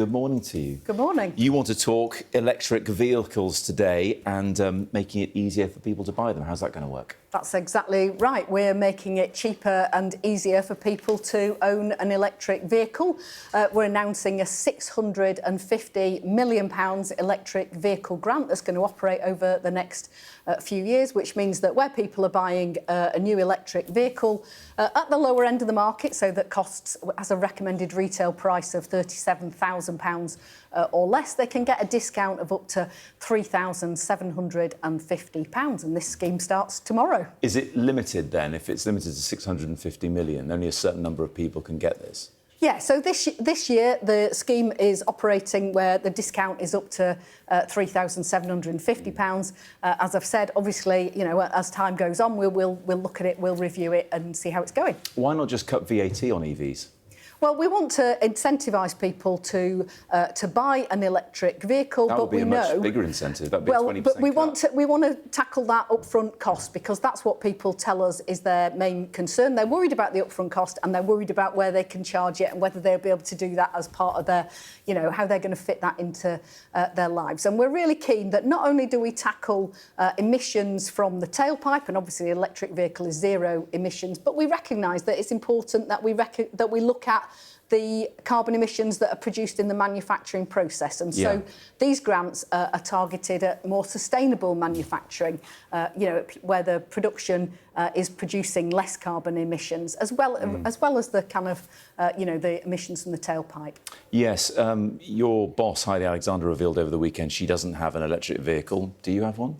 Good morning to you. Good morning. You want to talk electric vehicles today and making it easier for people to buy them. How's that going to work? That's exactly right. We're making it cheaper and easier for people to own an electric vehicle. We're announcing a £650 million electric vehicle grant that's going to operate over the next few years, which means that where people are buying a new electric vehicle at the lower end of the market, so that costs has a recommended retail price of £37,000 or less, they can get a discount of up to £3,750. And this scheme starts tomorrow. Is it limited then? If it's limited to 650 million, only a certain number of people can get this? Yeah, so this year the scheme is operating where the discount is up to £3,750. As I've said, obviously, you know, as time goes on, we'll look at it, we'll review it and see how it's going. Why not just cut VAT on EVs? Well, we want to incentivise people to buy an electric vehicle, that but would be we a know much bigger incentive. That'd be well, a 20% but we cut. want to tackle that upfront cost, because that's what people tell us is their main concern. They're worried about the upfront cost, and they're worried about where they can charge it and whether they'll be able to do that as part of their, you know, how they're going to fit that into their lives. And we're really keen that not only do we tackle emissions from the tailpipe, and obviously the electric vehicle is zero emissions, but we recognise that it's important that we look at the carbon emissions that are produced in the manufacturing process. And so these grants are targeted at more sustainable manufacturing, you know, where the production is producing less carbon emissions, as well as the kind of, you know, the emissions from the tailpipe. Yes, your boss, Heidi Alexander, revealed over the weekend she doesn't have an electric vehicle. Do you have one?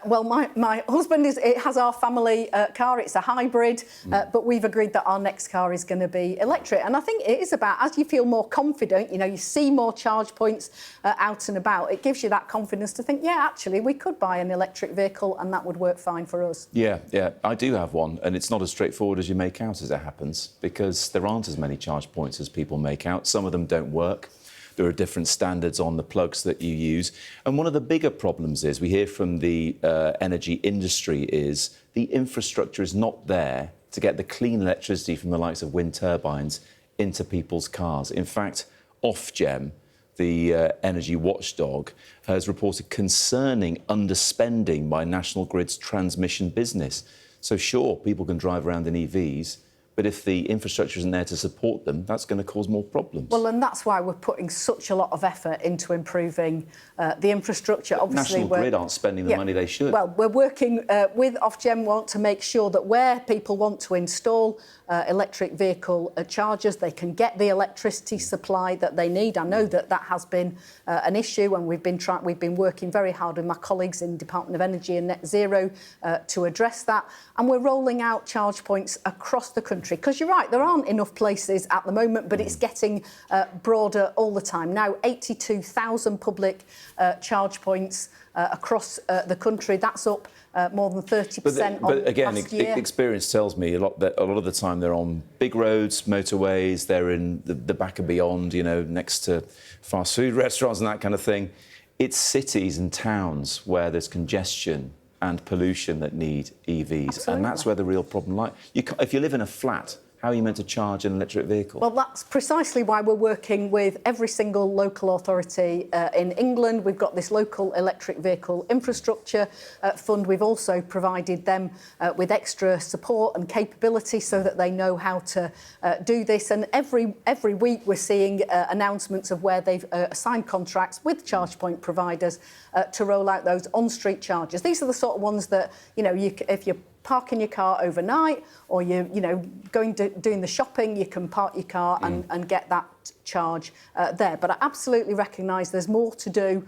Well, my husband has our family car. It's a hybrid, but we've agreed that our next car is going to be electric. And I think it is about, as you feel more confident, you know, you see more charge points out and about, it gives you that confidence to think, yeah, actually, we could buy an electric vehicle and that would work fine for us. Yeah, I do have one, and it's not as straightforward as you make out, as it happens, because there aren't as many charge points as people make out. Some of them don't work. There are different standards on the plugs that you use. And one of the bigger problems is, we hear from the energy industry, is the infrastructure is not there to get the clean electricity from the likes of wind turbines into people's cars. In fact, Ofgem, the energy watchdog, has reported concerning underspending by National Grid's transmission business. So sure, people can drive around in EVs, but if the infrastructure isn't there to support them, that's going to cause more problems. Well, and that's why we're putting such a lot of effort into improving the infrastructure. Obviously, National Grid aren't spending the money they should. Well, we're working with Ofgem, want to make sure that where people want to install electric vehicle chargers, they can get the electricity supply that they need. I know that has been an issue, and we've been working very hard with my colleagues in Department of Energy and Net Zero to address that. And we're rolling out charge points across the country. Because you're right, there aren't enough places at the moment, but it's getting broader all the time. Now, 82,000 public charge points across the country. That's up more than 30% but again, last year. Experience tells me a lot of the time they're on big roads, motorways, they're in the back and beyond, you know, next to fast food restaurants and that kind of thing. It's cities and towns where there's congestion and pollution that need EVs. Absolutely. And that's where the real problem lies. If you live in a flat, how are you meant to charge an electric vehicle? Well, that's precisely why we're working with every single local authority in England. We've got this local electric vehicle infrastructure fund. We've also provided them with extra support and capability so that they know how to do this. And every week we're seeing announcements of where they've signed contracts with charge point providers to roll out those on-street chargers. These are the sort of ones that, you know, if you're parking your car overnight, or you know, doing the shopping, you can park your car and get that charge there. But I absolutely recognise there's more to do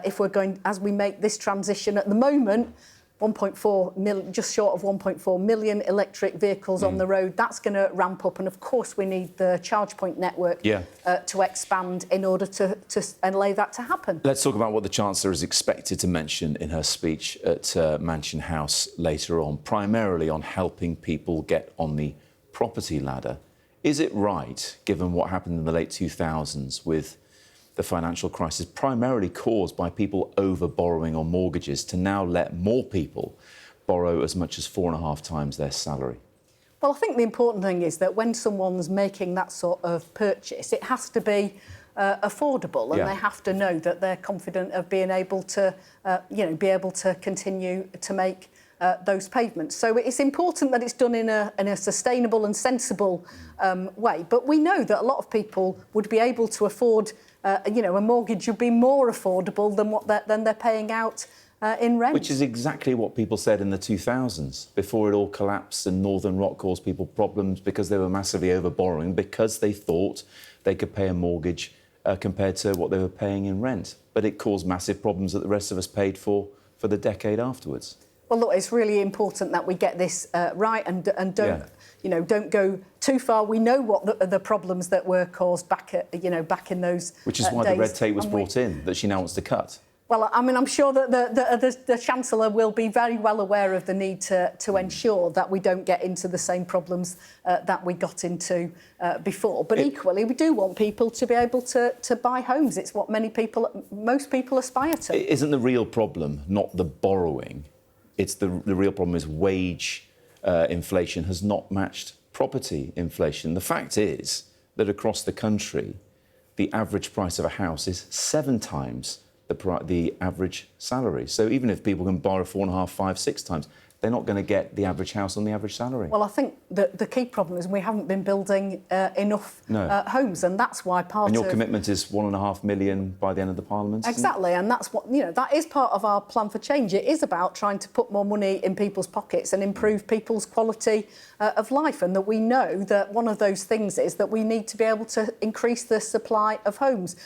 if we're going, as we make this transition. At the moment, 1.4 million, just short of 1.4 million electric vehicles on the road. That's going to ramp up, and of course we need the charge point network to expand in order to allow that to happen. Let's talk about what the Chancellor is expected to mention in her speech at Mansion House later on, primarily on helping people get on the property ladder. Is it right, given what happened in the late 2000s with the financial crisis, primarily caused by people over-borrowing on mortgages, to now let more people borrow as much as 4.5 times their salary? Well, I think the important thing is that when someone's making that sort of purchase, it has to be affordable, and they have to know that they're confident of being able to, be able to continue to make those payments. So it's important that it's done in a sustainable and sensible way. But we know that a lot of people would be able to afford, a mortgage would be more affordable than they're paying out in rent. Which is exactly what people said in the 2000s, before it all collapsed and Northern Rock caused people problems because they were massively over-borrowing, because they thought they could pay a mortgage compared to what they were paying in rent. But it caused massive problems that the rest of us paid for the decade afterwards. Well, look, it's really important that we get this right and don't go too far. We know what the problems that were caused back in those Which is why days. the red tape was brought in, that she now wants to cut. Well, I mean, I'm sure that the Chancellor will be very well aware of the need to ensure that we don't get into the same problems that we got into before. But equally, we do want people to be able to buy homes. It's what most people aspire to. Isn't the real problem not the borrowing? It's the real problem is wage inflation has not matched property inflation. The fact is that across the country, the average price of a house is 7 times the average salary. So even if people can borrow 4.5, 5, 6 times, they're not going to get the average house on the average salary. Well, I think the key problem is we haven't been building enough homes, and that's why And your commitment is 1.5 million by the end of the Parliament? Exactly, and that's what, that is part of our plan for change. It is about trying to put more money in people's pockets and improve people's quality of life, and that we know that one of those things is that we need to be able to increase the supply of homes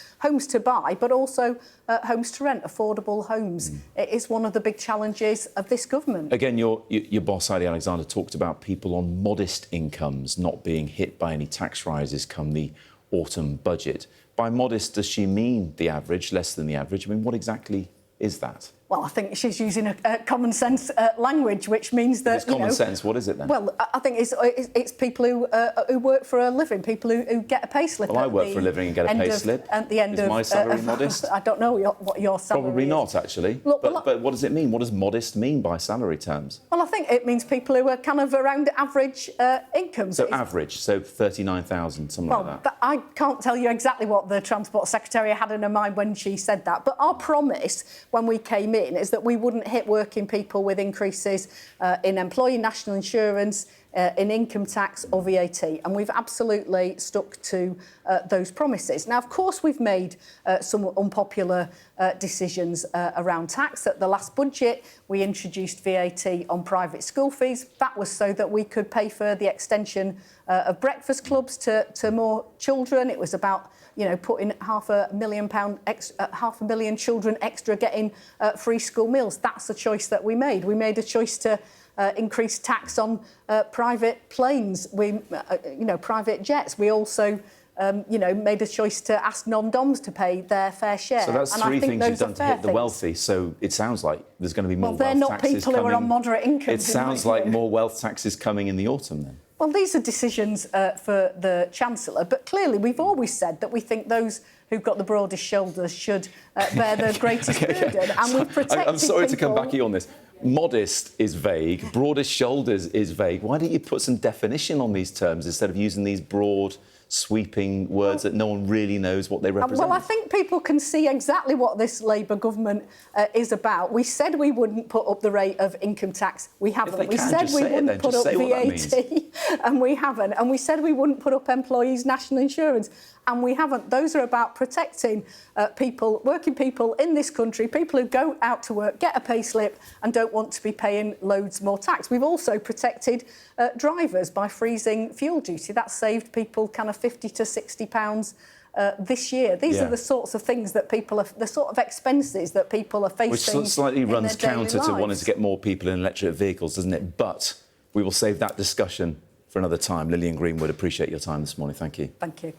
to buy, but also homes to rent, affordable homes. It is one of the big challenges of this government. Again, your boss, Ali Alexander, talked about people on modest incomes not being hit by any tax rises come the autumn budget. By modest, does she mean the average, less than the average? I mean, what exactly is that? Well, I think she's using a common sense language, which means that... If it's common sense, what is it then? Well, I think it's people who work for a living, people who get a pay slip. Well, I work for a living and get a pay slip. At the end is my salary modest? I don't know what your salary Probably is. not, actually. Look, but what does it mean? What does modest mean by salary terms? Well, I think it means people who are kind of around average incomes. So average, so 39,000, something like that. I can't tell you exactly what the Transport Secretary had in her mind when she said that, but our promise when we came in is that we wouldn't hit working people with increases in employee national insurance, in income tax or VAT, and we've absolutely stuck to those promises. Now, of course, we've made some unpopular decisions around tax. At the last budget, we introduced VAT on private school fees. That was so that we could pay for the extension of breakfast clubs to more children. It was about putting £500,000 million children extra getting free school meals. That's a choice that we made. We made a choice to increase tax on private planes, private jets. We also, made a choice to ask non-DOMs to pay their fair share. So that's three things you've done to hit the wealthy. So it sounds like there's going to be more wealth taxes coming. Well, they're not people who are on moderate incomes. It sounds like more wealth taxes coming in the autumn then. Well, these are decisions for the Chancellor, but clearly we've always said that we think those who've got the broadest shoulders should bear the greatest burden, and we've protected I'm sorry to people. come back at you on this. Modest is vague, broadest shoulders is vague. Why don't you put some definition on these terms instead of using these broad, sweeping words that no one really knows what they represent? Well, I think people can see exactly what this Labour government is about. We said we wouldn't put up the rate of income tax. We haven't. We said we wouldn't put up VAT, and we haven't. And we said we wouldn't put up employees' national insurance, and we haven't. Those are about protecting people, working people in this country, people who go out to work, get a pay slip and don't want to be paying loads more tax. We've also protected drivers by freezing fuel duty. That saved people kind of £50 to £60 this year. These are the sorts of things that the sort of expenses that people are facing. Which slightly in runs their counter daily to wanting lives. to get more people in electric vehicles, doesn't it? But we will save that discussion for another time. Lilian Greenwood, appreciate your time this morning. Thank you. Thank you.